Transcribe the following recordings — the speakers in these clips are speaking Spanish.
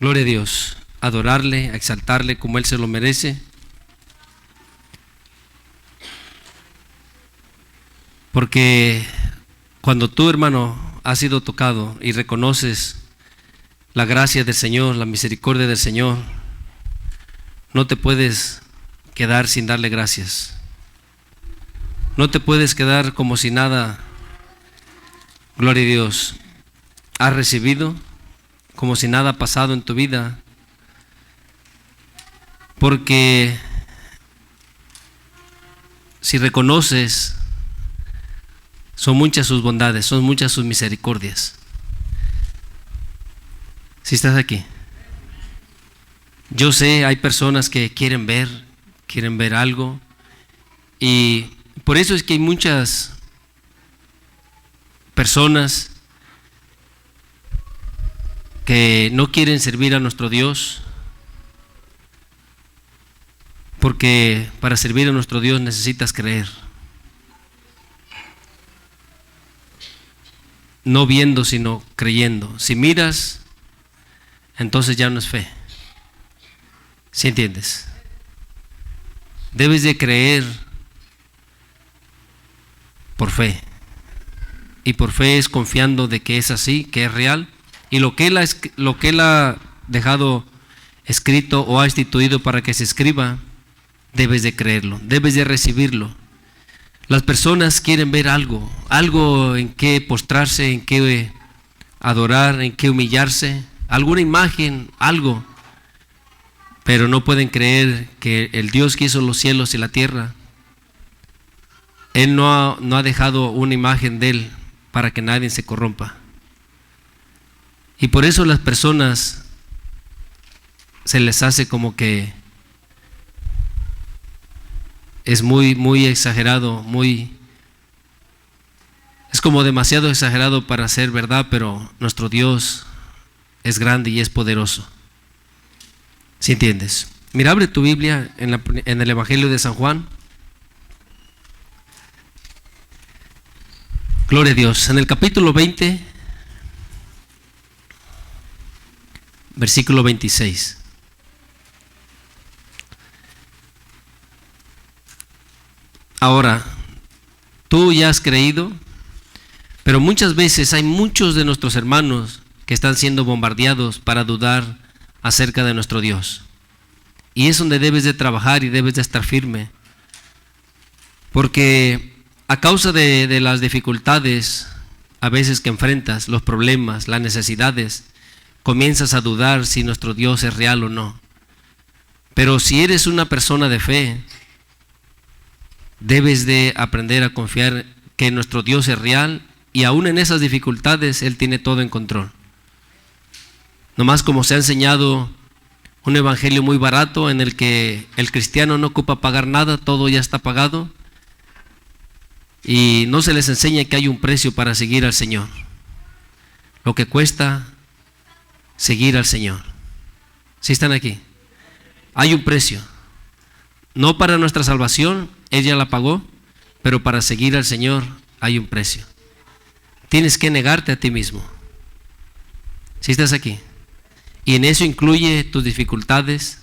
Gloria a Dios, adorarle, a exaltarle como Él se lo merece. Porque cuando tú, hermano, has sido tocado y reconoces la gracia del Señor, la misericordia del Señor, no te puedes quedar sin darle gracias. No te puedes quedar como si nada, gloria a Dios, has recibido, como si nada ha pasado en tu vida. Porque si reconoces, son muchas sus bondades, son muchas sus misericordias. Si estás aquí, yo sé, hay personas que quieren ver algo, y por eso es que hay muchas personas que no quieren servir a nuestro Dios, porque para servir a nuestro Dios necesitas creer. No viendo, sino creyendo. Si miras, entonces ya no es fe. ¿Sí entiendes? Debes de creer por fe. Y por fe es confiando de que es así, que es real. Y lo que Él ha dejado escrito o ha instituido para que se escriba, debes de creerlo, debes de recibirlo. Las personas quieren ver algo en que postrarse, en que adorar, en que humillarse, alguna imagen, algo, pero no pueden creer que el Dios que hizo los cielos y la tierra, Él no ha dejado una imagen de Él para que nadie se corrompa. Y por eso las personas se les hace como que es muy exagerado, es como demasiado exagerado para ser verdad, pero nuestro Dios es grande y es poderoso. ¿Sí entiendes? Mira, abre tu Biblia en el Evangelio de San Juan. Gloria a Dios. En el capítulo 20, versículo 26. Ahora, tú ya has creído, pero muchas veces hay muchos de nuestros hermanos que están siendo bombardeados para dudar acerca de nuestro Dios. Y es donde debes de trabajar y debes de estar firme. Porque a causa de las dificultades a veces que enfrentas, los problemas, las necesidades, comienzas a dudar si nuestro Dios es real o no. Pero si eres una persona de fe, debes de aprender a confiar que nuestro Dios es real, y aún en esas dificultades Él tiene todo en control. Nomás como se ha enseñado un evangelio muy barato en el que el cristiano no ocupa pagar nada, todo ya está pagado, y no se les enseña que hay un precio para seguir al Señor, lo que cuesta seguir al Señor. ¿Sí están aquí? Hay un precio, no para nuestra salvación, Él ya la pagó, pero para seguir al Señor hay un precio. Tienes que negarte a ti mismo. ¿Sí estás aquí? Y en eso incluye tus dificultades,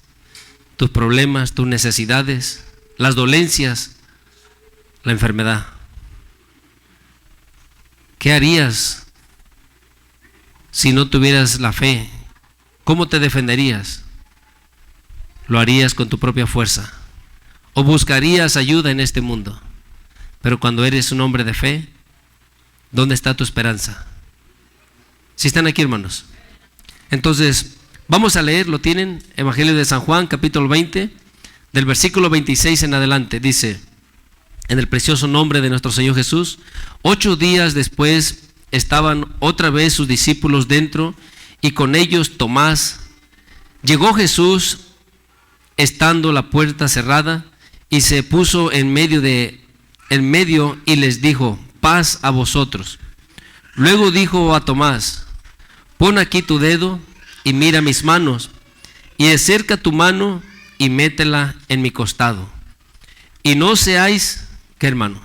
tus problemas, tus necesidades, las dolencias, la enfermedad. ¿Qué harías si no tuvieras la fe? ¿Cómo te defenderías? ¿Lo harías con tu propia fuerza? ¿O buscarías ayuda en este mundo? Pero cuando eres un hombre de fe, ¿dónde está tu esperanza? ¿Sí están aquí, hermanos? Entonces, vamos a leer, ¿lo tienen? Evangelio de San Juan, capítulo 20, del versículo 26 en adelante. Dice, en el precioso nombre de nuestro Señor Jesús, 8 días después estaban otra vez sus discípulos dentro, y con ellos Tomás. Llegó Jesús, estando la puerta cerrada, y se puso en medio y les dijo, paz a vosotros. Luego dijo a Tomás, pon aquí tu dedo y mira mis manos, y acerca tu mano y métela en mi costado. Y no seáis, ¿qué, hermano?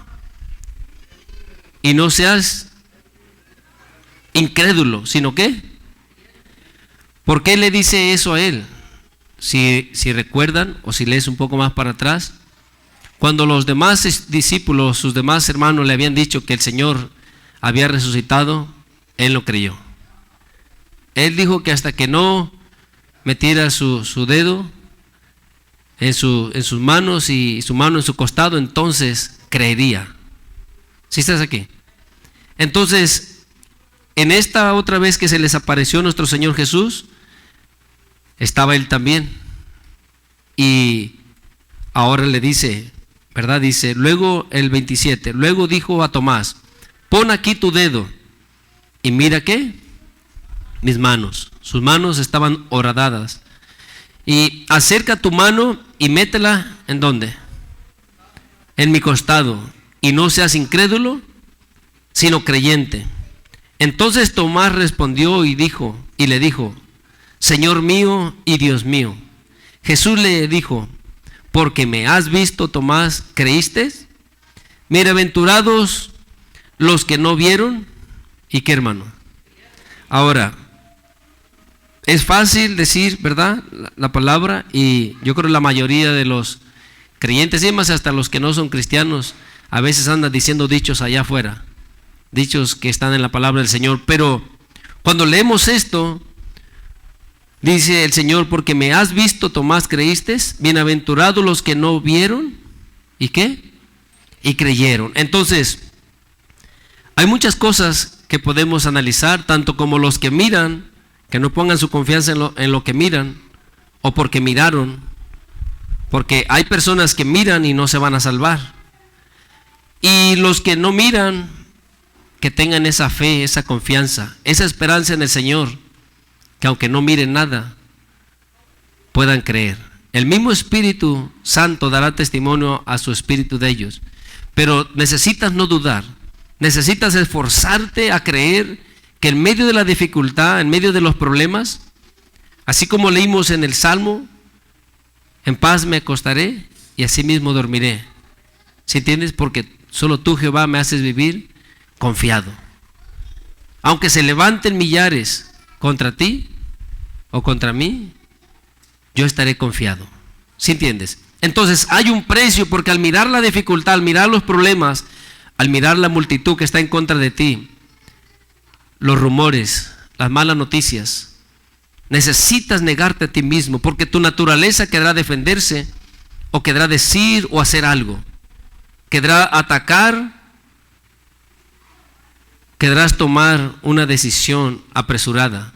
Y no seas incrédulo, sino ¿qué? ¿Por qué le dice eso a él? Si recuerdan, o si lees un poco más para atrás, cuando los demás discípulos, sus demás hermanos le habían dicho que el Señor había resucitado, él no creyó. Él dijo que hasta que no metiera su dedo en sus manos y su mano en su costado, entonces creería. ¿Sí estás aquí? Entonces, en esta otra vez que se les apareció nuestro Señor Jesús, estaba él también. Y ahora le dice, ¿verdad? Dice, luego el 27, luego dijo a Tomás, pon aquí tu dedo y mira qué, mis manos. Sus manos estaban horadadas. Y acerca tu mano y métela, ¿en dónde? En mi costado. Y no seas incrédulo, sino creyente. Entonces Tomás respondió y le dijo, Señor mío y Dios mío. Jesús le dijo, porque me has visto, Tomás, ¿creíste? Bienaventurados los que no vieron. ¿Y qué, hermano? Ahora, es fácil decir, ¿verdad?, la palabra, y yo creo que la mayoría de los creyentes, y más hasta los que no son cristianos, a veces andan diciendo dichos allá afuera, dichos que están en la palabra del Señor. Pero cuando leemos esto, dice el Señor, porque me has visto, Tomás, ¿creíste? Bienaventurados los que no vieron, ¿y qué? Y creyeron. Entonces, hay muchas cosas que podemos analizar, tanto como los que miran, que no pongan su confianza en lo que miran, o porque miraron, porque hay personas que miran y no se van a salvar. Y los que no miran, que tengan esa fe, esa confianza, esa esperanza en el Señor, que aunque no miren nada, puedan creer. El mismo Espíritu Santo dará testimonio a su espíritu de ellos, pero necesitas no dudar, necesitas esforzarte a creer que en medio de la dificultad, en medio de los problemas, así como leímos en el Salmo, en paz me acostaré y así mismo dormiré. ¿Sí entiendes? Porque solo tú, Jehová, me haces vivir confiado. Aunque se levanten millares contra ti o contra mí, yo estaré confiado. ¿Sí entiendes? Entonces hay un precio, porque al mirar la dificultad, al mirar los problemas, al mirar la multitud que está en contra de ti, los rumores, las malas noticias, necesitas negarte a ti mismo, porque tu naturaleza querrá defenderse, o querrá decir o hacer algo, querrá atacar, querrás tomar una decisión apresurada,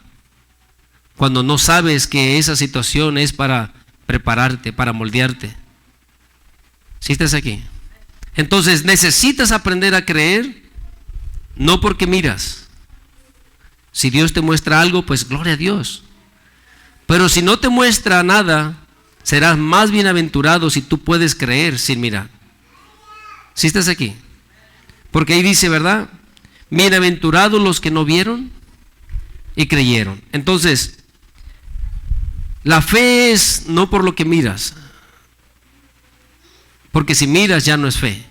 cuando no sabes que esa situación es para prepararte, para moldearte. ¿Sí estás aquí? Entonces necesitas aprender a creer, no porque miras. Si Dios te muestra algo, pues gloria a Dios. Pero si no te muestra nada, serás más bienaventurado si tú puedes creer sin mirar. ¿Sí estás aquí? Porque ahí dice, ¿verdad? Bienaventurados los que no vieron y creyeron. Entonces, la fe es no por lo que miras, porque si miras ya no es fe.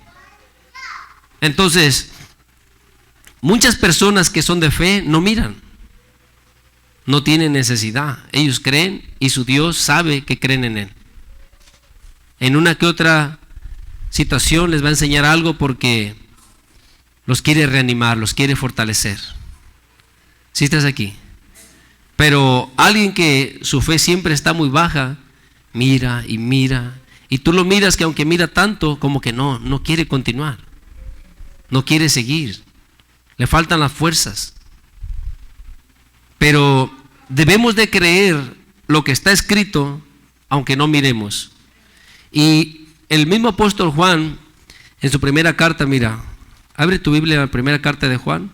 Entonces, muchas personas que son de fe no miran, no tienen necesidad, ellos creen y su Dios sabe que creen en Él. En una que otra situación les va a enseñar algo porque los quiere reanimar, los quiere fortalecer. ¿Sí estás aquí? Pero alguien que su fe siempre está muy baja, mira y mira, y tú lo miras que aunque mira tanto, como que no quiere continuar, no quiere seguir, le faltan las fuerzas. Pero debemos de creer lo que está escrito, aunque no miremos. Y el mismo apóstol Juan, en su primera carta, mira, abre tu Biblia, la primera carta de Juan.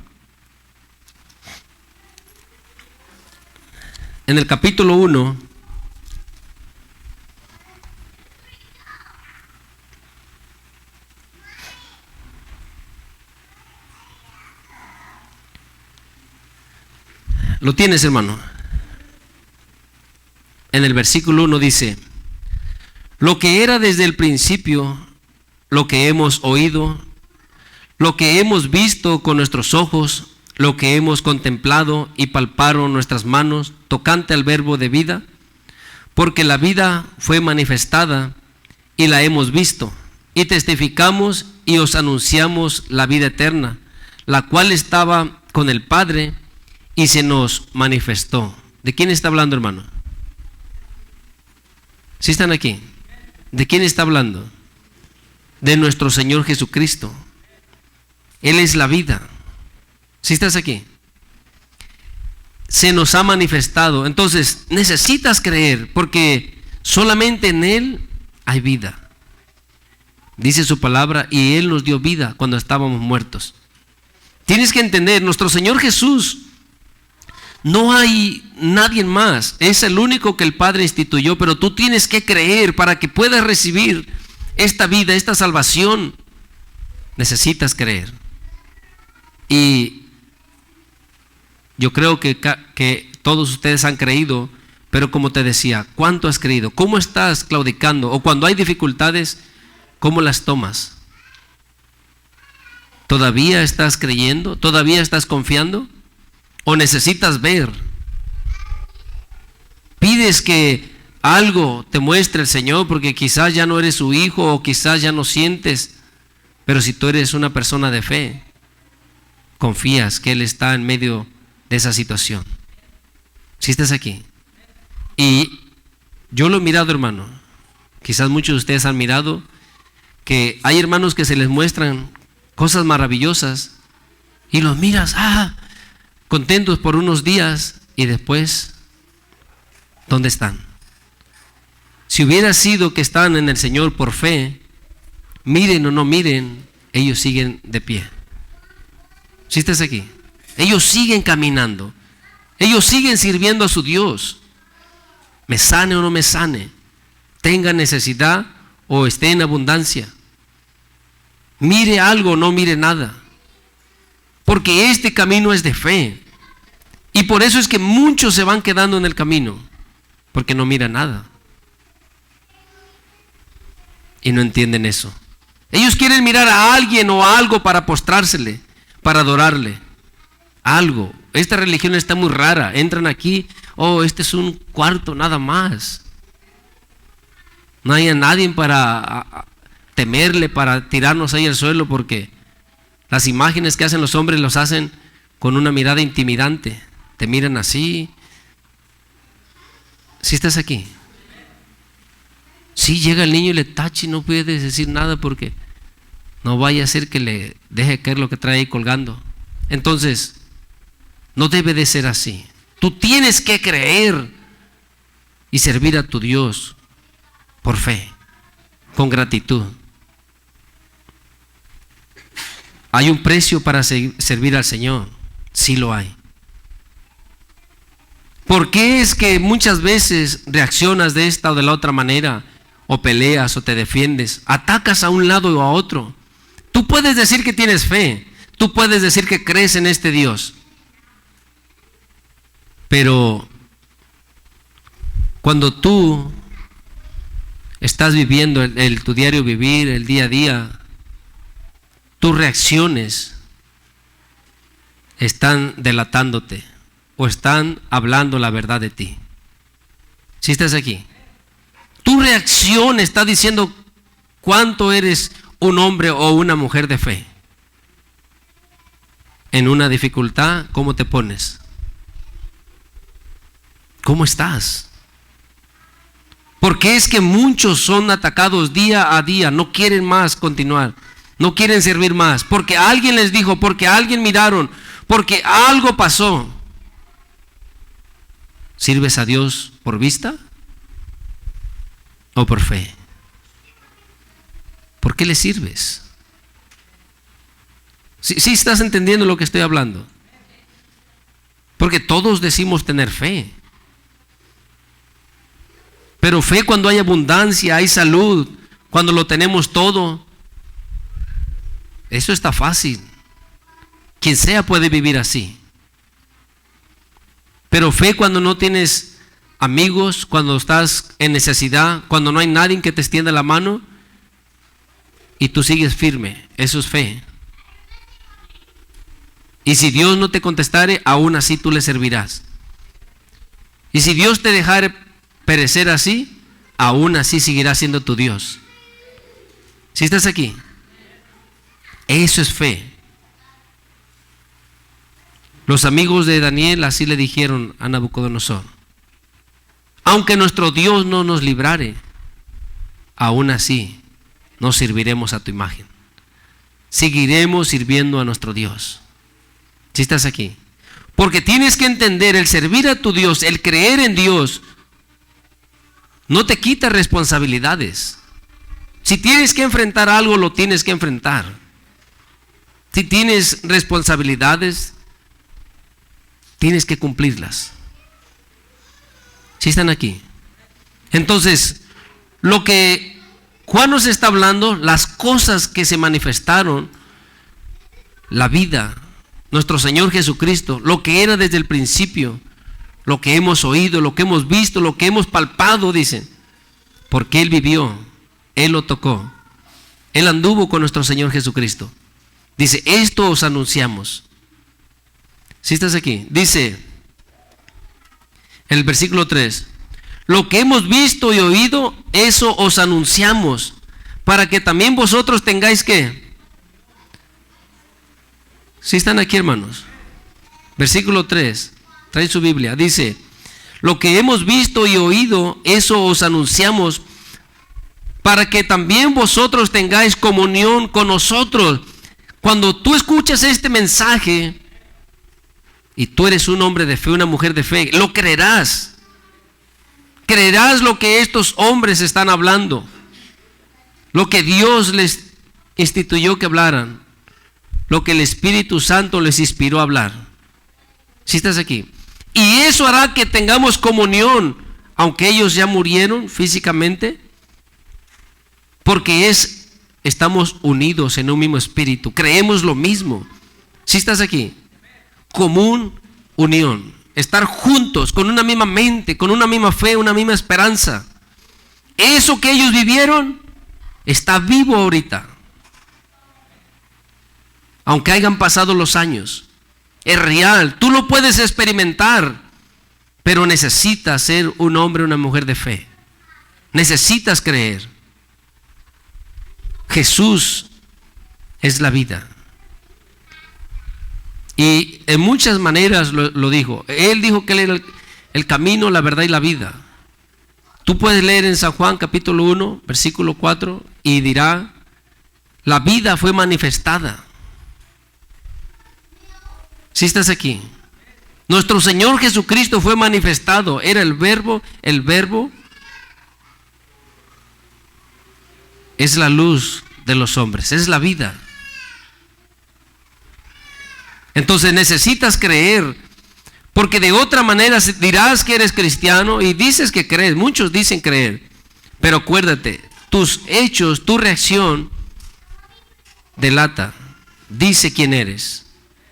En el capítulo 1, ¿lo tienes, hermano? En el versículo 1 dice, lo que era desde el principio, lo que hemos oído, lo que hemos visto con nuestros ojos, lo que hemos contemplado y palparon nuestras manos tocante al verbo de vida, porque la vida fue manifestada y la hemos visto, y testificamos y os anunciamos la vida eterna, la cual estaba con el Padre y se nos manifestó. ¿De quién está hablando, hermano? ¿Sí están aquí? ¿De quién está hablando? De nuestro Señor Jesucristo. Él es la vida. ¿Sí estás aquí? Se nos ha manifestado. Entonces necesitas creer, porque solamente en Él hay vida. Dice su palabra, y Él nos dio vida cuando estábamos muertos. Tienes que entender, nuestro Señor Jesús, no hay nadie más, es el único que el Padre instituyó, pero tú tienes que creer para que puedas recibir esta vida, esta salvación. Necesitas creer. Y yo creo que todos ustedes han creído, pero como te decía, ¿cuánto has creído? ¿Cómo estás claudicando? O cuando hay dificultades, ¿cómo las tomas? ¿Todavía estás creyendo? ¿Todavía estás confiando? ¿O necesitas ver? Pides que algo te muestre el Señor, porque quizás ya no eres su hijo, o quizás ya no sientes, pero si tú eres una persona de fe, confías que Él está en medio de esa situación. Si estás aquí. Y yo lo he mirado, hermano, quizás muchos de ustedes han mirado, que hay hermanos que se les muestran cosas maravillosas, y los miras, contentos por unos días, y después, ¿dónde están? Si hubiera sido que están en el Señor por fe, miren o no miren, ellos siguen de pie. ¿Sí estás aquí? Ellos siguen caminando, ellos siguen sirviendo a su Dios. Me sane o no me sane, tenga necesidad o esté en abundancia, mire algo o no mire nada, porque este camino es de fe. Y por eso es que muchos se van quedando en el camino, porque no miran nada y no entienden eso. Ellos quieren mirar a alguien o a algo para postrársele, para adorarle. Algo. Esta religión está muy rara. Entran aquí, este es un cuarto nada más. No hay a nadie para temerle, para tirarnos ahí al suelo, porque las imágenes que hacen los hombres los hacen con una mirada intimidante. Te miran así. ¿Sí estás aquí? Sí, llega el niño y le tacha y no puedes decir nada, porque no vaya a ser que le deje caer lo que trae ahí colgando. Entonces, no debe de ser así. Tú tienes que creer y servir a tu Dios por fe, con gratitud. ¿Hay un precio para servir al Señor? Sí lo hay. ¿Por qué es que muchas veces reaccionas de esta o de la otra manera? O peleas o te defiendes, atacas a un lado o a otro. Tú puedes decir que tienes fe, tú puedes decir que crees en este Dios, pero cuando tú estás viviendo tu diario vivir, el día a día, tus reacciones están delatándote o están hablando la verdad de ti. ¿Sí estás aquí? Tu reacción está diciendo cuánto eres un hombre o una mujer de fe. En una dificultad, ¿cómo te pones? ¿Cómo estás? Porque es que muchos son atacados día a día, no quieren más continuar, no quieren servir más, porque alguien les dijo, porque alguien miraron, porque algo pasó. ¿Sirves a Dios por vista o por fe? ¿Por qué le sirves? ¿Sí estás entendiendo lo que estoy hablando? Porque todos decimos tener fe. Pero fe cuando hay abundancia, hay salud, cuando lo tenemos todo, eso está fácil. Quien sea puede vivir así. Pero fe cuando no tienes amigos, cuando estás en necesidad, cuando no hay nadie que te extienda la mano y tú sigues firme, eso es fe. Y si Dios no te contestare, aún así tú le servirás. Y si Dios te dejare perecer así, aún así seguirá siendo tu Dios. ¿Sí estás aquí? Eso es fe. Los amigos de Daniel así le dijeron a Nabucodonosor: aunque nuestro Dios no nos librare, aún así no serviremos a tu imagen. Seguiremos sirviendo a nuestro Dios. ¿Sí estás aquí? Porque tienes que entender, el servir a tu Dios, el creer en Dios, no te quita responsabilidades. Si tienes que enfrentar algo, lo tienes que enfrentar. Si tienes responsabilidades, tienes que cumplirlas. ¿Sí están aquí? Entonces, lo que Juan nos está hablando, las cosas que se manifestaron, la vida, nuestro Señor Jesucristo, lo que era desde el principio, lo que hemos oído, lo que hemos visto, lo que hemos palpado, dicen, porque Él vivió, Él lo tocó, Él anduvo con nuestro Señor Jesucristo. Dice, esto os anunciamos. ¿Sí estás aquí? Dice el versículo 3, lo que hemos visto y oído, eso os anunciamos, para que también vosotros tengáis que. ¿Sí están aquí, hermanos? Versículo 3, trae su Biblia, dice, lo que hemos visto y oído, eso os anunciamos, para que también vosotros tengáis comunión con nosotros. Cuando tú escuchas este mensaje y tú eres un hombre de fe, una mujer de fe, lo creerás. Creerás lo que estos hombres están hablando, lo que Dios les instituyó que hablaran, lo que el Espíritu Santo les inspiró a hablar. ¿Sí estás aquí? Y eso hará que tengamos comunión, aunque ellos ya murieron físicamente, porque estamos unidos en un mismo espíritu, creemos lo mismo. ¿Sí estás aquí? Común unión, estar juntos con una misma mente, con una misma fe, una misma esperanza. Eso que ellos vivieron está vivo ahorita, aunque hayan pasado los años. Es real, tú lo puedes experimentar, pero necesitas ser un hombre o una mujer de fe. Necesitas creer. Jesús es la vida. Y en muchas maneras lo dijo. Él dijo que Él era el camino, la verdad y la vida. Tú puedes leer en San Juan capítulo 1, versículo 4, y dirá, la vida fue manifestada. ¿Sí estás aquí? Nuestro Señor Jesucristo fue manifestado. Era el verbo es la luz de los hombres, es la vida. Entonces necesitas creer, porque de otra manera dirás que eres cristiano y dices que crees, muchos dicen creer, pero acuérdate, tus hechos, tu reacción delata, dice quién eres,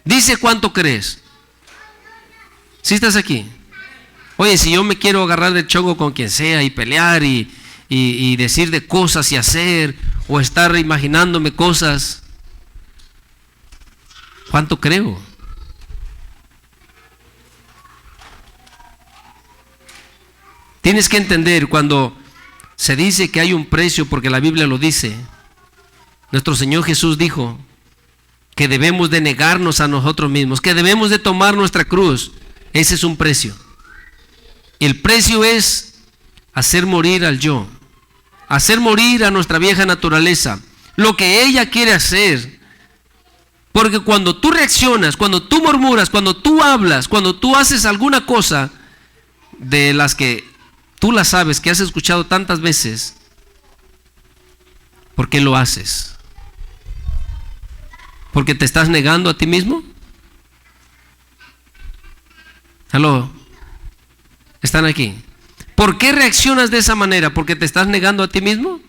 dice cuánto crees. ¿Sí estás aquí? Oye, si yo me quiero agarrar de chongo con quien sea y pelear y decir de cosas y hacer, o estar imaginándome cosas, ¿cuánto creo? Tienes que entender, cuando se dice que hay un precio, porque la Biblia lo dice, nuestro Señor Jesús dijo que debemos de negarnos a nosotros mismos, que debemos de tomar nuestra cruz. Ese es un precio. El precio es hacer morir al yo, hacer morir a nuestra vieja naturaleza, lo que ella quiere hacer. Porque cuando tú reaccionas, cuando tú murmuras, cuando tú hablas, cuando tú haces alguna cosa de las que tú las sabes, que has escuchado tantas veces, ¿por qué lo haces? ¿Porque te estás negando a ti mismo? ¿Aló? ¿Están aquí? ¿Por qué reaccionas de esa manera? ¿Porque te estás negando a ti mismo?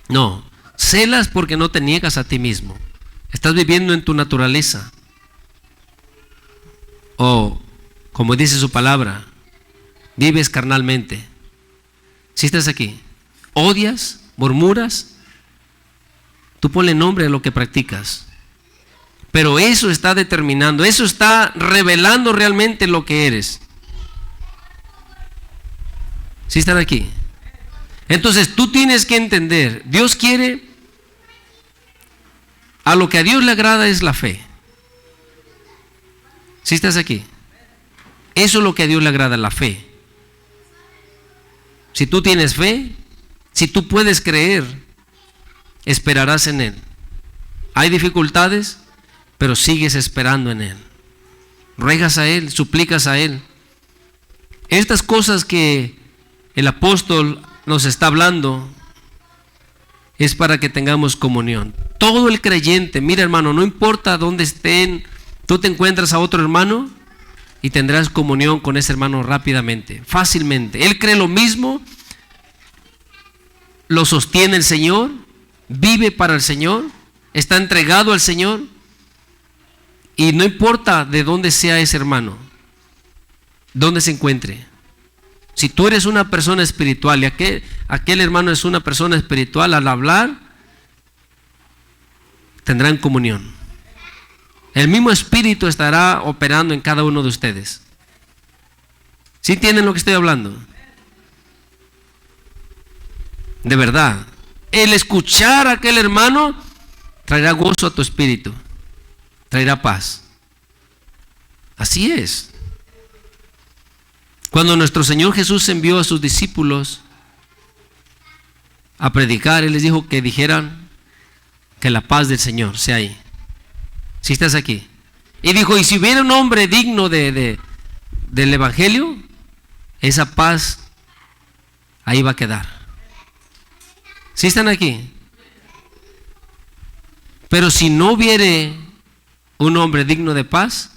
No, celas porque no te niegas a ti mismo. Estás viviendo en tu naturaleza. O, como dice su palabra, vives carnalmente. ¿Sí estás aquí? ¿Odias? ¿Murmuras? Tú ponle nombre a lo que practicas. Pero eso está determinando, eso está revelando realmente lo que eres. ¿Sí están aquí? Entonces tú tienes que entender, Dios quiere, a lo que a Dios le agrada es la fe. ¿Sí estás aquí? Eso es lo que a Dios le agrada, la fe. Si tú tienes fe, si tú puedes creer, esperarás en Él. Hay dificultades, pero sigues esperando en Él. Ruegas a Él, suplicas a Él. Estas cosas que el apóstol nos está hablando es para que tengamos comunión. Todo el creyente, mira hermano, no importa dónde estén, tú te encuentras a otro hermano y tendrás comunión con ese hermano rápidamente, fácilmente. Él cree lo mismo, lo sostiene el Señor, vive para el Señor, está entregado al Señor, y no importa de dónde sea ese hermano, dónde se encuentre. Si tú eres una persona espiritual y aquel hermano es una persona espiritual, al hablar tendrán comunión. El mismo Espíritu estará operando en cada uno de ustedes. ¿Sí entienden lo que estoy hablando? De verdad, el escuchar a aquel hermano traerá gozo a tu espíritu, traerá paz. Así es. Cuando nuestro Señor Jesús envió a sus discípulos a predicar, Él les dijo que dijeran que la paz del Señor sea ahí. Si estás aquí. Y dijo, y si hubiera un hombre digno del Evangelio, esa paz ahí va a quedar. Si están aquí. Pero si no hubiere un hombre digno de paz,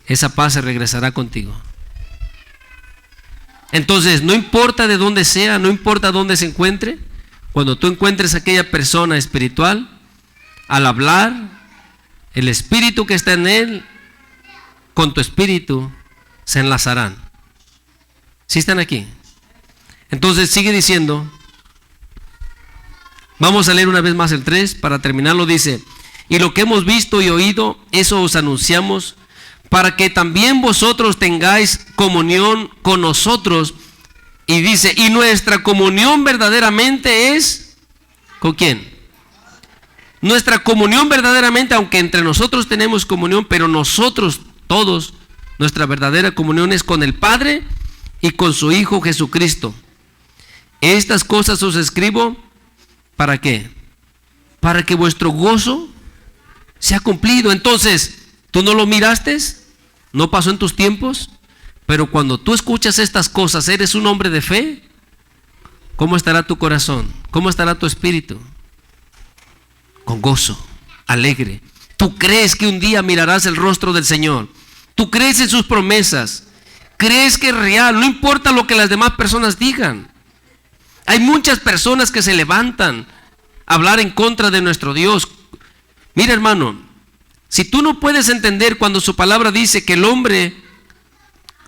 esa paz se regresará contigo. Entonces, no importa de dónde sea, no importa dónde se encuentre, cuando tú encuentres a aquella persona espiritual, al hablar, el espíritu que está en él, con tu espíritu, se enlazarán. ¿Sí están aquí? Entonces, sigue diciendo, vamos a leer una vez más el 3, para terminarlo, dice, y lo que hemos visto y oído, eso os anunciamos, para que también vosotros tengáis comunión con nosotros. Y dice, y nuestra comunión verdaderamente es, ¿con quién? Nuestra comunión verdaderamente, aunque entre nosotros tenemos comunión, pero nosotros todos, nuestra verdadera comunión es con el Padre y con su Hijo Jesucristo. Estas cosas os escribo, ¿para qué? Para que vuestro gozo sea cumplido. Entonces, ¿tú no lo miraste? ¿No pasó en tus tiempos? Pero cuando tú escuchas estas cosas, ¿eres un hombre de fe? ¿Cómo estará tu corazón? ¿Cómo estará tu espíritu? Con gozo, alegre. Tú crees que un día mirarás el rostro del Señor. Tú crees en sus promesas. Crees que es real. No importa lo que las demás personas digan. Hay muchas personas que se levantan a hablar en contra de nuestro Dios. Mira, hermano, si tú no puedes entender cuando su palabra dice que el hombre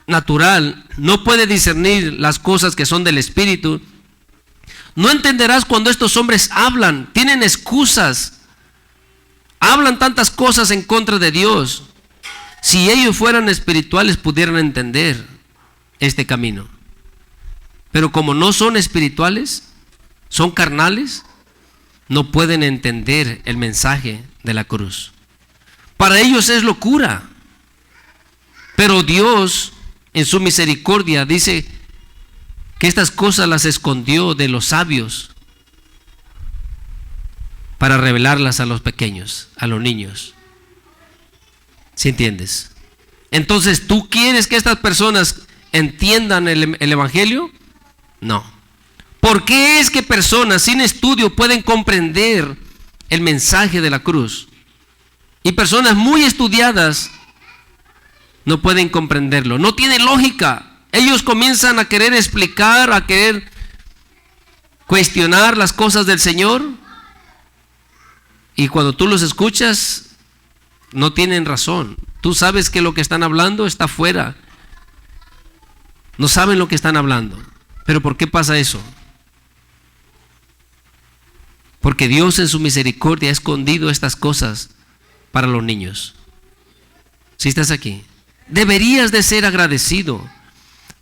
natural no puede discernir las cosas que son del Espíritu, no entenderás cuando estos hombres hablan, tienen excusas, hablan tantas cosas en contra de Dios. Si ellos fueran espirituales pudieran entender este camino, pero como no son espirituales, son carnales, no pueden entender el mensaje de la cruz. Para ellos es locura, pero Dios en su misericordia dice que estas cosas las escondió de los sabios para revelarlas a los pequeños, a los niños. ¿Sí entiendes? Entonces, ¿tú quieres que estas personas entiendan el Evangelio? No. ¿Por qué es que personas sin estudio pueden comprender el mensaje de la cruz? Y personas muy estudiadas no pueden comprenderlo. No tiene lógica. Ellos comienzan a querer explicar, a querer cuestionar las cosas del Señor. Y cuando tú los escuchas, no tienen razón. Tú sabes que lo que están hablando está fuera. No saben lo que están hablando. ¿Pero por qué pasa eso? Porque Dios en su misericordia ha escondido estas cosas para los niños. Si estás aquí, deberías de ser agradecido.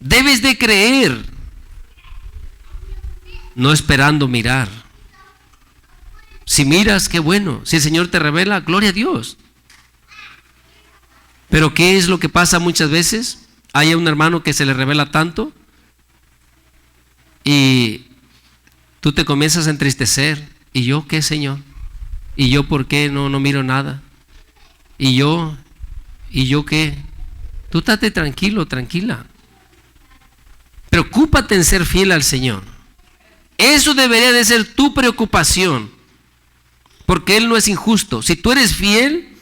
Debes de creer, no esperando mirar. Si miras, qué bueno. Si el Señor te revela, gloria a Dios. Pero ¿qué es lo que pasa muchas veces? Hay un hermano que se le revela tanto y tú te comienzas a entristecer. ¿Y yo qué, Señor? ¿Y yo por qué no miro nada? ¿Y yo qué? Tú estate tranquilo, tranquila. Preocúpate en ser fiel al Señor. Eso debería de ser tu preocupación, porque Él no es injusto. Si tú eres fiel,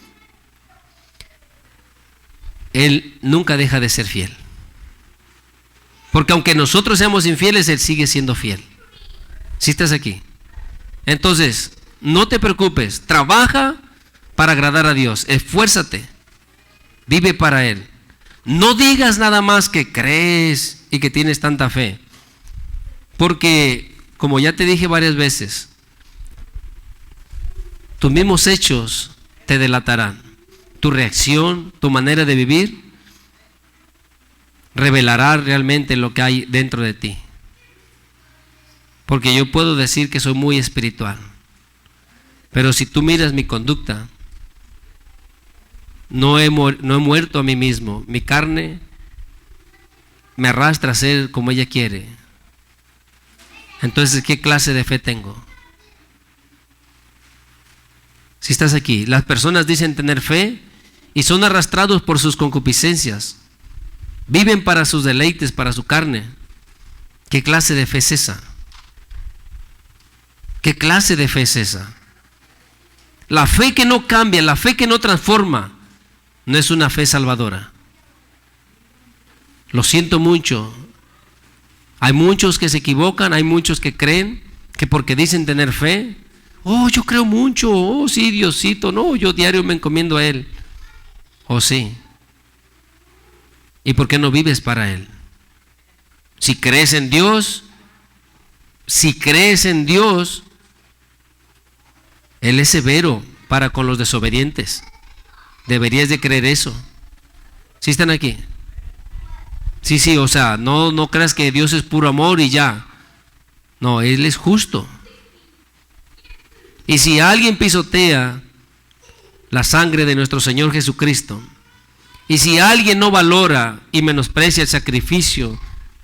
Él nunca deja de ser fiel. Porque aunque nosotros seamos infieles, Él sigue siendo fiel. Si estás aquí. Entonces, no te preocupes, trabaja para agradar a Dios, esfuérzate, vive para Él. No digas nada más que crees y que tienes tanta fe, porque como ya te dije varias veces, tus mismos hechos te delatarán. Tu reacción, tu manera de vivir revelará realmente lo que hay dentro de ti. Porque yo puedo decir que soy muy espiritual, pero si tú miras mi conducta, no he muerto a mí mismo. Mi carne me arrastra a ser como ella quiere. Entonces, ¿qué clase de fe tengo? Si estás aquí, las personas dicen tener fe y son arrastrados por sus concupiscencias. Viven para sus deleites, para su carne. ¿Qué clase de fe es esa? ¿Qué clase de fe es esa? La fe que no cambia, la fe que no transforma, no es una fe salvadora. Lo siento mucho. Hay muchos que se equivocan, hay muchos que creen que porque dicen tener fe, oh, yo creo mucho, oh, sí, Diosito, no, yo diario me encomiendo a Él. Oh, sí. ¿Y por qué no vives para Él? Si crees en Dios, Él es severo para con los desobedientes. Deberías de creer eso. ¿Sí están aquí? Sí, o sea, no creas que Dios es puro amor y ya. No, Él es justo. Y si alguien pisotea la sangre de nuestro Señor Jesucristo, y si alguien no valora y menosprecia el sacrificio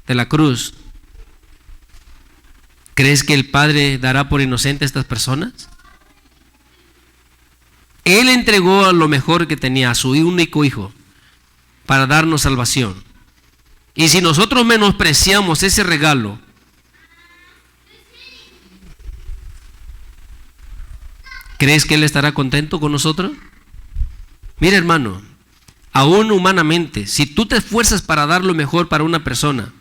de la cruz, ¿crees que el Padre dará por inocente a estas personas? Él entregó lo mejor que tenía, a su único hijo, para darnos salvación. Y si nosotros menospreciamos ese regalo, ¿crees que Él estará contento con nosotros? Mira, hermano, aún humanamente, si tú te esfuerzas para dar lo mejor para una persona,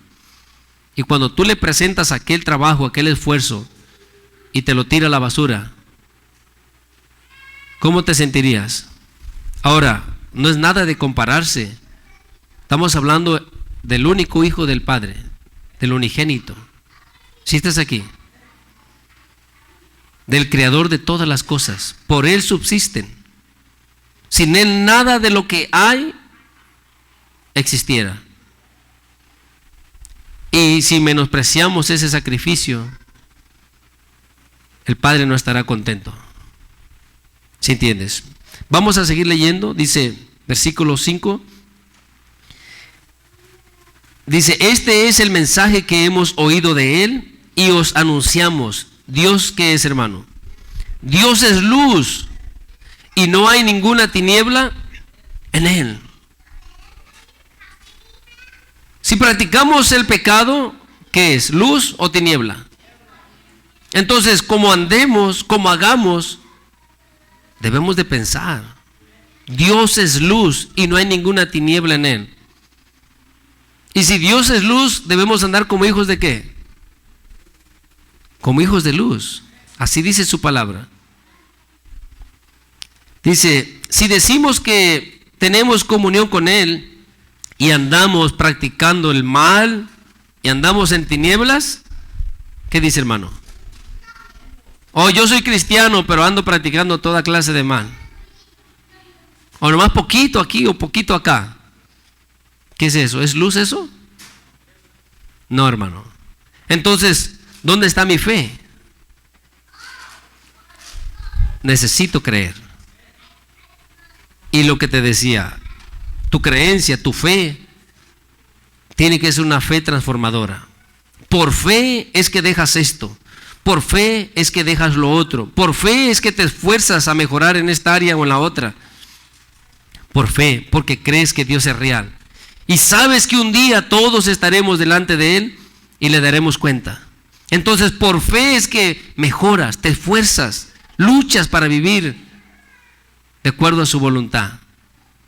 y cuando tú le presentas aquel trabajo, aquel esfuerzo, y te lo tira a la basura, ¿cómo te sentirías? Ahora, no es nada de compararse. Estamos hablando del único Hijo del Padre, del unigénito. ¿Sí estás aquí? Del Creador de todas las cosas. Por Él subsisten. Sin Él nada de lo que hay existiera. Y si menospreciamos ese sacrificio, el Padre no estará contento. ¿Sí entiendes? Vamos a seguir leyendo. Dice, versículo 5. Dice, este es el mensaje que hemos oído de Él y os anunciamos. ¿Dios qué es, hermano? Dios es luz y no hay ninguna tiniebla en Él. Si practicamos el pecado, ¿qué es? ¿Luz o tiniebla? Entonces, como andemos, como hagamos, debemos de pensar. Dios es luz y no hay ninguna tiniebla en Él. Y si Dios es luz, debemos andar como hijos de ¿qué? Como hijos de luz. Así dice su palabra. Dice, si decimos que tenemos comunión con Él y andamos practicando el mal y andamos en tinieblas, ¿qué dice, hermano? Oh, yo soy cristiano, pero ando practicando toda clase de mal. O nomás poquito aquí o poquito acá. ¿Qué es eso? ¿Es luz eso? No, hermano. Entonces, ¿dónde está mi fe? Necesito creer. Y lo que te decía, tu creencia, tu fe, tiene que ser una fe transformadora. Por fe es que dejas esto. Por fe es que dejas lo otro. Por fe es que te esfuerzas a mejorar en esta área o en la otra. Por fe, porque crees que Dios es real. Y sabes que un día todos estaremos delante de Él y le daremos cuenta. Entonces, por fe es que mejoras, te esfuerzas, luchas para vivir de acuerdo a su voluntad.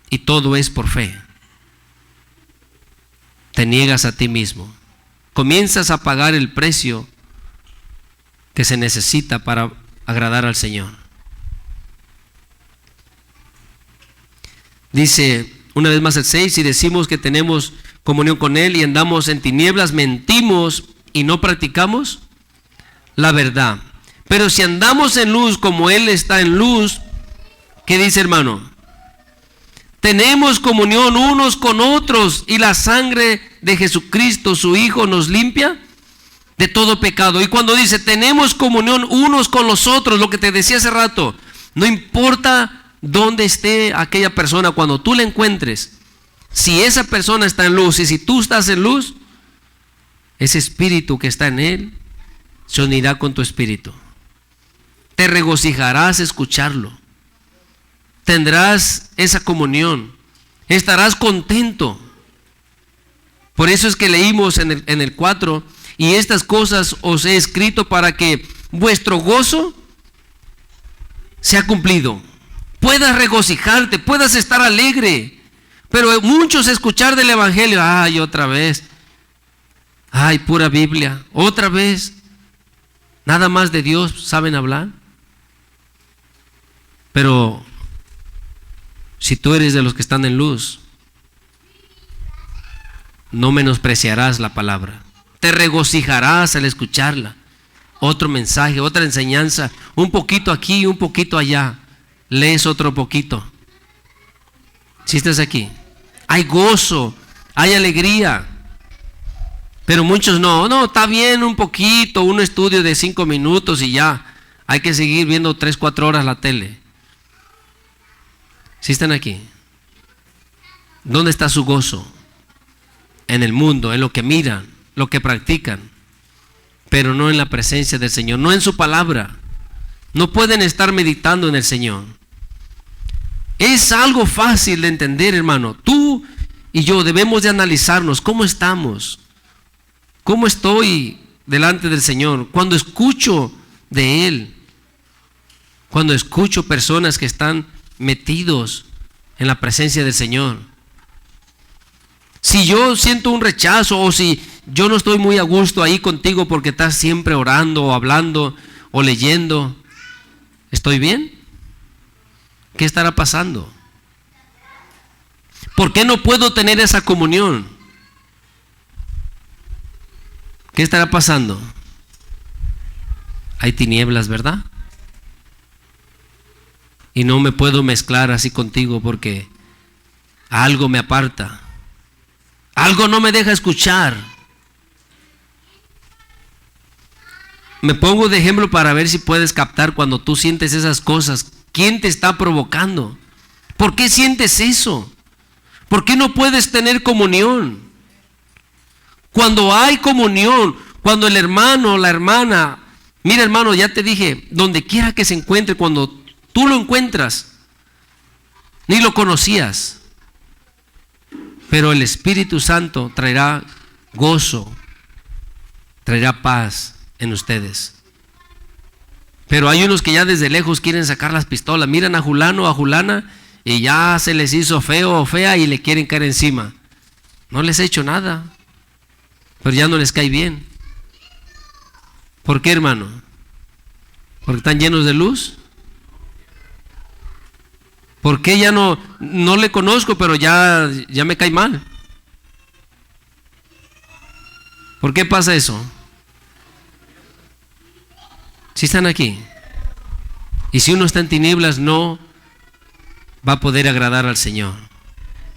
Y todo es por fe. Te niegas a ti mismo. Comienzas a pagar el precio que se necesita para agradar al Señor. Dice una vez más el 6, si decimos que tenemos comunión con Él y andamos en tinieblas, mentimos y no practicamos la verdad. Pero si andamos en luz como Él está en luz, ¿qué dice, hermano? Tenemos comunión unos con otros y la sangre de Jesucristo, su Hijo, nos limpia de todo pecado. Y cuando dice tenemos comunión unos con los otros, lo que te decía hace rato, no importa dónde esté aquella persona, cuando tú la encuentres, si esa persona está en luz y si tú estás en luz, ese espíritu que está en él se unirá con tu espíritu. Te regocijarás escucharlo. Tendrás esa comunión. Estarás contento. Por eso es que leímos en el 4, y estas cosas os he escrito para que vuestro gozo sea cumplido. Puedas regocijarte, puedas estar alegre. Pero muchos escuchar del evangelio, ay, otra vez. Ay, pura Biblia, otra vez. Nada más de Dios saben hablar. Pero si tú eres de los que están en luz, no menospreciarás la palabra. Te regocijarás al escucharla. Otro mensaje, otra enseñanza, un poquito aquí, un poquito allá. Lees otro poquito. Si estás aquí, hay gozo, hay alegría. Pero muchos no, está bien un poquito, un estudio de 5 minutos y ya. Hay que seguir viendo 3, 4 horas la tele. Si están aquí, ¿dónde está su gozo? En el mundo, en lo que miran, lo que practican, pero no en la presencia del Señor, no en su palabra. No pueden estar meditando en el Señor. Es algo fácil de entender, hermano. Tú y yo debemos de analizarnos cómo estamos, cómo estoy delante del Señor. Cuando escucho de Él, cuando escucho personas que están metidos en la presencia del Señor. Si yo siento un rechazo o si yo no estoy muy a gusto ahí contigo porque estás siempre orando o hablando o leyendo, ¿estoy bien? ¿Qué estará pasando? ¿Por qué no puedo tener esa comunión? ¿Qué estará pasando? Hay tinieblas, ¿verdad? Y no me puedo mezclar así contigo porque algo me aparta. Algo no me deja escuchar. Me pongo de ejemplo para ver si puedes captar cuando tú sientes esas cosas. ¿Quién te está provocando? ¿Por qué sientes eso? ¿Por qué no puedes tener comunión? Cuando hay comunión, cuando el hermano, la hermana, mira, hermano, ya te dije, donde quiera que se encuentre, cuando tú lo encuentras, ni lo conocías, pero el Espíritu Santo traerá gozo, traerá paz en ustedes. Pero hay unos que ya desde lejos quieren sacar las pistolas, miran a Julano o a Julana y ya se les hizo feo o fea y le quieren caer encima. No les he hecho nada, pero ya no les cae bien. ¿Por qué, hermano? ¿Porque están llenos de luz? ¿Por qué ya no le conozco, pero ya me cae mal? ¿Por qué pasa eso? Si están aquí. Y si uno está en tinieblas, no va a poder agradar al Señor.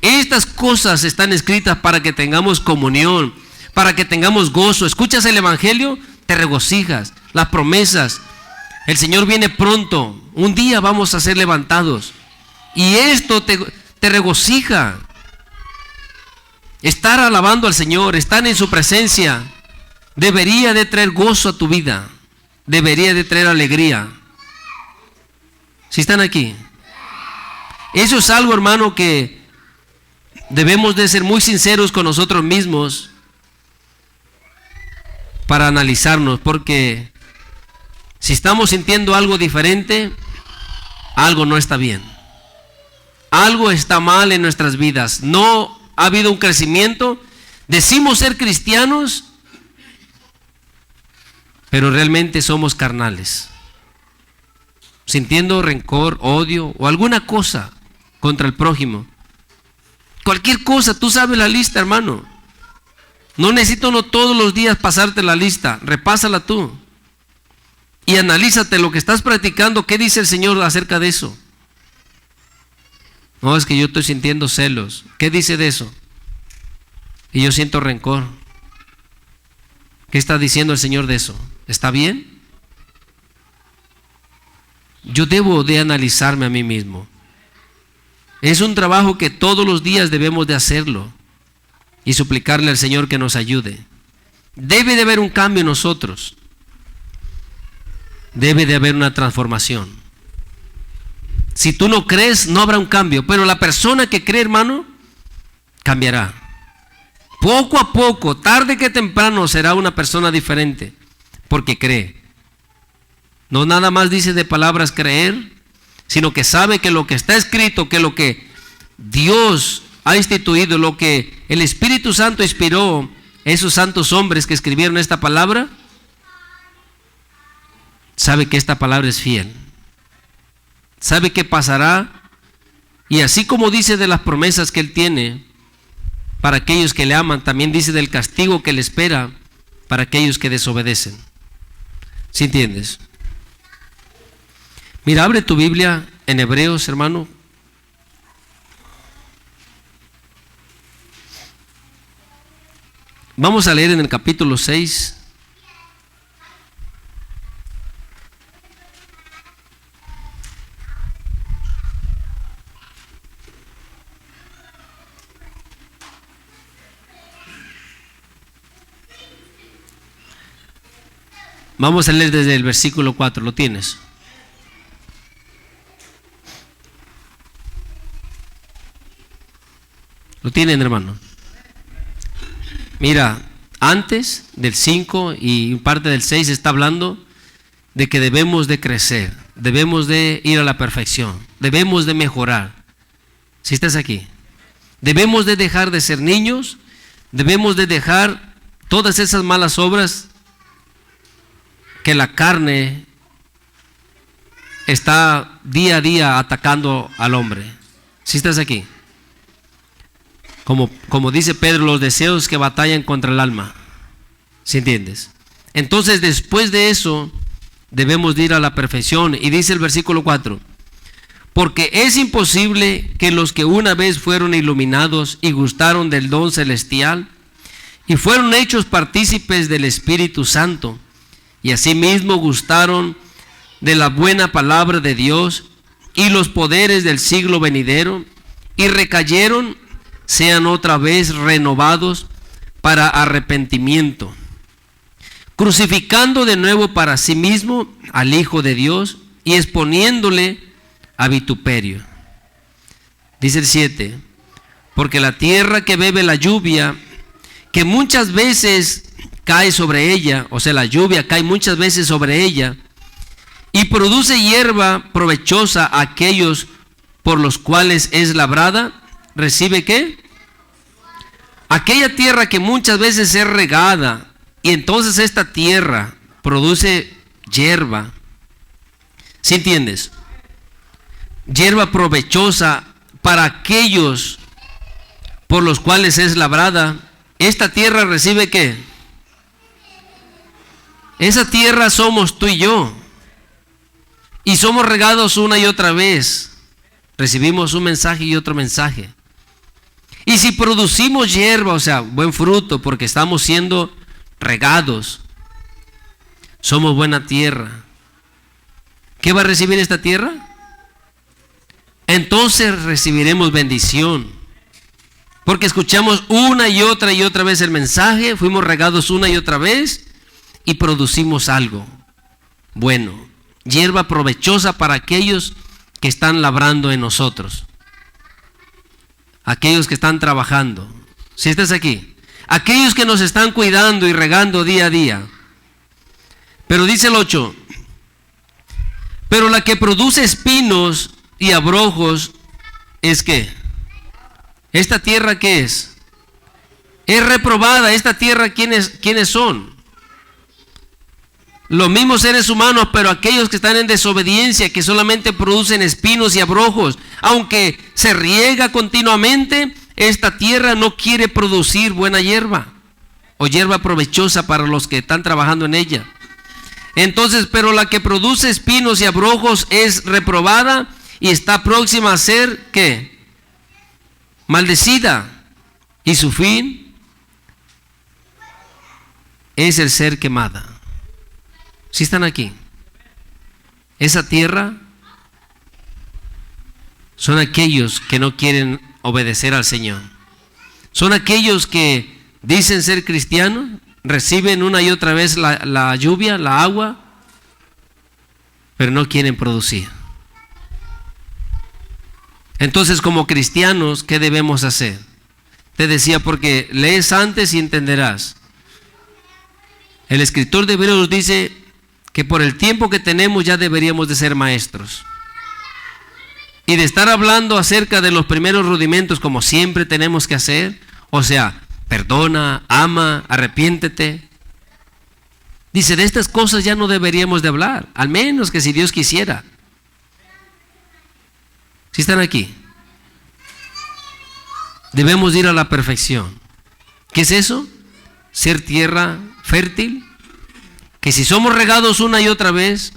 Estas cosas están escritas para que tengamos comunión, para que tengamos gozo. Escuchas el Evangelio, te regocijas. Las promesas, el Señor viene pronto. Un día vamos a ser levantados. Y esto te regocija. Estar alabando al Señor, estar en su presencia, debería de traer gozo a tu vida. Debería de traer alegría. ¿Sí están aquí? Eso es algo, hermano, que debemos de ser muy sinceros con nosotros mismos para analizarnos, porque si estamos sintiendo algo diferente, algo no está bien. Algo está mal en nuestras vidas. No ha habido un crecimiento. Decimos ser cristianos, pero realmente somos carnales, sintiendo rencor, odio o alguna cosa contra el prójimo. Cualquier cosa, tú sabes la lista, hermano. No necesito no todos los días pasarte la lista, repásala tú y analízate lo que estás practicando. ¿Qué dice el Señor acerca de eso? No, es que yo estoy sintiendo celos. ¿Qué dice de eso? Y yo siento rencor. ¿Qué está diciendo el Señor de eso? ¿Está bien? Yo debo de analizarme a mí mismo. Es un trabajo que todos los días debemos de hacerlo y suplicarle al Señor que nos ayude. Debe de haber un cambio en nosotros. Debe de haber una transformación. Si tú no crees, no habrá un cambio, pero la persona que cree, hermano, cambiará. Poco a poco, tarde que temprano, será una persona diferente, porque cree. No nada más dice de palabras creer, sino que sabe que lo que está escrito, que lo que Dios ha instituido, lo que el Espíritu Santo inspiró, esos santos hombres que escribieron esta palabra, sabe que esta palabra es fiel. Sabe que pasará, y así como dice de las promesas que Él tiene para aquellos que le aman, también dice del castigo que le espera para aquellos que desobedecen. ¿Sí entiendes? Mira, abre tu Biblia en Hebreos, hermano. Vamos a leer en el capítulo 6. Vamos a leer desde el versículo 4, ¿lo tienes? ¿Lo tienen, hermano? Mira, antes del 5 y parte del 6 está hablando de que debemos de crecer, debemos de ir a la perfección, debemos de mejorar. Si estás aquí, debemos de dejar de ser niños, debemos de dejar todas esas malas obras que la carne está día a día atacando al hombre. Si estás aquí, como dice Pedro, los deseos que batallan contra el alma. ¿Sí entiendes? Entonces, después de eso, debemos de ir a la perfección. Y dice el versículo 4: porque es imposible que los que una vez fueron iluminados y gustaron del don celestial y fueron hechos partícipes del Espíritu Santo, y asimismo gustaron de la buena palabra de Dios y los poderes del siglo venidero, y recayeron, sean otra vez renovados para arrepentimiento, crucificando de nuevo para sí mismo al Hijo de Dios y exponiéndole a vituperio. Dice el 7: porque la tierra que bebe la lluvia, que muchas veces cae sobre ella, o sea, la lluvia cae muchas veces sobre ella, y produce hierba provechosa a aquellos por los cuales es labrada, ¿recibe qué? Aquella tierra que muchas veces es regada, y entonces esta tierra produce hierba. ¿Sí entiendes? Hierba provechosa para aquellos por los cuales es labrada. Esta tierra recibe ¿qué? Esa tierra somos tú y yo, y somos regados una y otra vez. Recibimos un mensaje y otro mensaje. Y si producimos hierba, o sea, buen fruto, porque estamos siendo regados, somos buena tierra. ¿Qué va a recibir esta tierra? Entonces recibiremos bendición. Porque escuchamos una y otra vez el mensaje, fuimos regados una y otra vez y producimos algo bueno. Hierba provechosa para aquellos que están labrando en nosotros. Aquellos que están trabajando. Si estás aquí. Aquellos que nos están cuidando y regando día a día. Pero dice el 8. Pero la que produce espinos y abrojos es ¿qué? ¿Esta tierra qué es? Es reprobada. ¿Esta tierra quiénes son? Los mismos seres humanos, pero aquellos que están en desobediencia, que solamente producen espinos y abrojos. Aunque se riega continuamente, esta tierra no quiere producir buena hierba o hierba provechosa para los que están trabajando en ella. Entonces, pero la que produce espinos y abrojos es reprobada y está próxima a ser, ¿qué? Maldecida. Y su fin es el ser quemada. ¿Sí están aquí? Esa tierra son aquellos que no quieren obedecer al Señor. Son aquellos que dicen ser cristianos, reciben una y otra vez la lluvia, la agua, pero no quieren producir. Entonces, como cristianos, ¿qué debemos hacer? Te decía, porque lees antes y entenderás. El escritor de Hebreos dice que por el tiempo que tenemos ya deberíamos de ser maestros. Y de estar hablando acerca de los primeros rudimentos como siempre tenemos que hacer, o sea, perdona, ama, arrepiéntete. Dice, de estas cosas ya no deberíamos de hablar, al menos que si Dios quisiera. ¿Sí están aquí? Debemos ir a la perfección. ¿Qué es eso? Ser tierra fértil. Que si somos regados una y otra vez,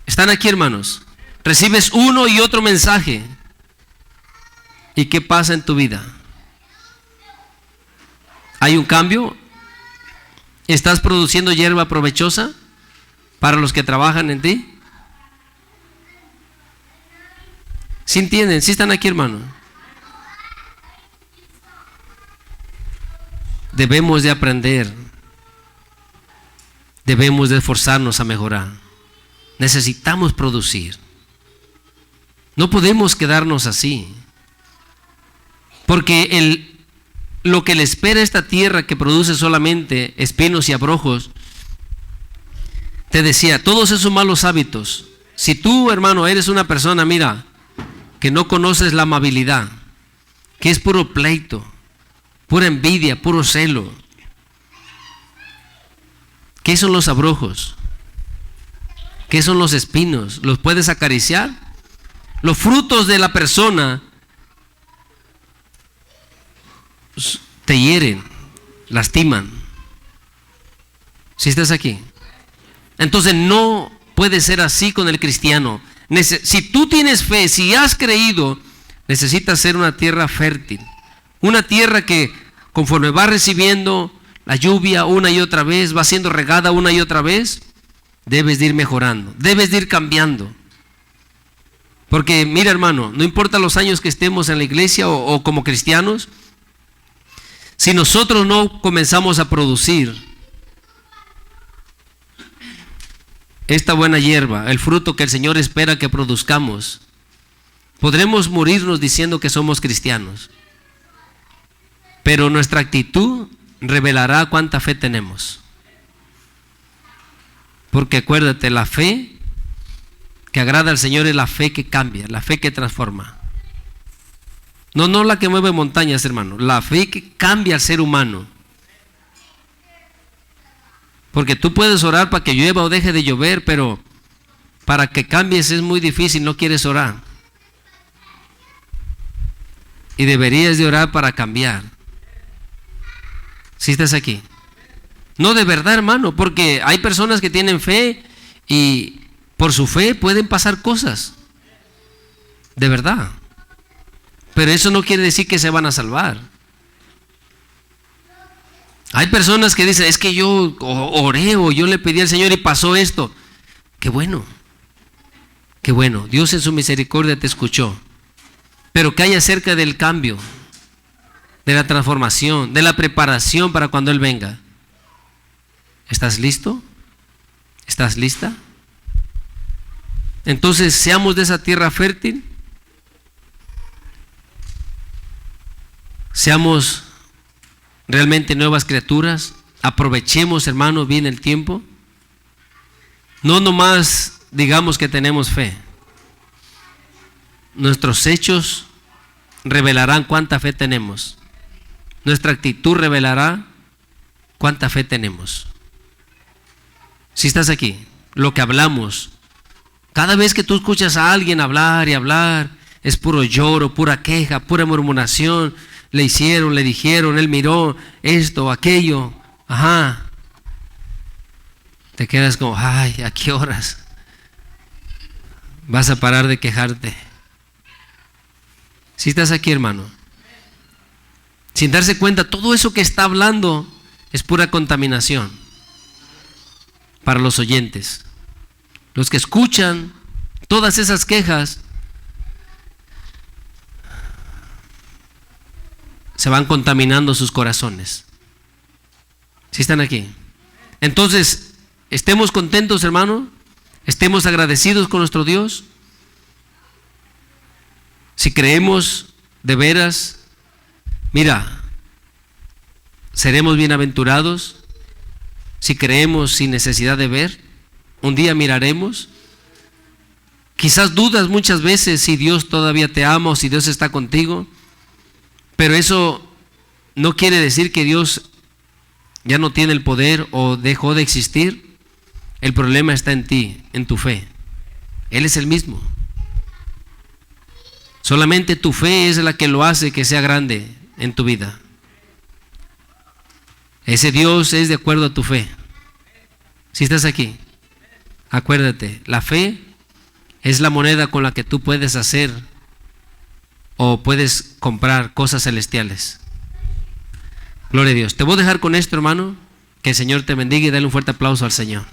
están aquí, hermanos, recibes uno y otro mensaje. ¿Y qué pasa en tu vida? ¿Hay un cambio? ¿Estás produciendo hierba provechosa para los que trabajan en ti? ¿Sí entienden? ¿Sí están aquí, hermanos? Debemos de aprender. Debemos de esforzarnos a mejorar. Necesitamos producir. No podemos quedarnos así. Porque lo que le espera a esta tierra que produce solamente espinos y abrojos, te decía, todos esos malos hábitos. Si tú, hermano, eres una persona, mira, que no conoces la amabilidad, que es puro pleito, pura envidia, puro celo. ¿Qué son los abrojos? ¿Qué son los espinos? ¿Los puedes acariciar? Los frutos de la persona te hieren, lastiman. ¿Sí estás aquí? Entonces no puede ser así con el cristiano. Si tú tienes fe, si has creído, necesitas ser una tierra fértil. Una tierra que conforme va recibiendo la lluvia una y otra vez, va siendo regada una y otra vez, debes de ir mejorando, debes de ir cambiando. Porque mira, hermano, no importa los años que estemos en la iglesia o como cristianos, si nosotros no comenzamos a producir esta buena hierba, el fruto que el Señor espera que produzcamos, podremos morirnos diciendo que somos cristianos. Pero nuestra actitud revelará cuánta fe tenemos. Porque acuérdate, la fe que agrada al Señor es la fe que cambia, la fe que transforma. No la que mueve montañas, hermano, la fe que cambia al ser humano. Porque tú puedes orar para que llueva o deje de llover, pero para que cambies es muy difícil, no quieres orar. Y deberías de orar para cambiar. Si estás aquí. No, de verdad, hermano, porque hay personas que tienen fe y por su fe pueden pasar cosas. de verdad. Pero eso no quiere decir que se van a salvar. Hay personas que dicen, es que yo oré o yo le pedí al Señor y pasó esto. Qué bueno, qué bueno. Dios en su misericordia te escuchó. Pero ¿qué hay acerca del cambio, de la transformación, de la preparación para cuando Él venga? ¿Estás listo? ¿Estás lista? Entonces, seamos de esa tierra fértil. Seamos realmente nuevas criaturas. Aprovechemos, hermanos, bien el tiempo. No nomás digamos que tenemos fe. Nuestros hechos revelarán cuánta fe tenemos. Nuestra actitud revelará cuánta fe tenemos. Si estás aquí, lo que hablamos, cada vez que tú escuchas a alguien hablar y hablar, es puro lloro, pura queja, pura murmuración. Le hicieron, le dijeron, él miró esto, aquello. Ajá. Te quedas como, ay, ¿a qué horas vas a parar de quejarte? Si estás aquí, hermano, sin darse cuenta, todo eso que está hablando es pura contaminación para los oyentes. Los que escuchan todas esas quejas se van contaminando sus corazones. ¿Sí están aquí? Entonces, estemos contentos, hermano. Estemos agradecidos con nuestro Dios. Si creemos de veras, mira, seremos bienaventurados. Si creemos sin necesidad de ver, un día miraremos. Quizás dudas muchas veces si Dios todavía te ama o si Dios está contigo. Pero eso no quiere decir que Dios ya no tiene el poder o dejó de existir. El problema está en ti, en tu fe. Él es el mismo. Solamente tu fe es la que lo hace que sea grande en tu vida. Ese Dios es de acuerdo a tu fe. Si estás aquí, acuérdate, la fe es la moneda con la que tú puedes hacer o puedes comprar cosas celestiales. Gloria a Dios. Te voy a dejar con esto, hermano. Que el Señor te bendiga y dale un fuerte aplauso al Señor.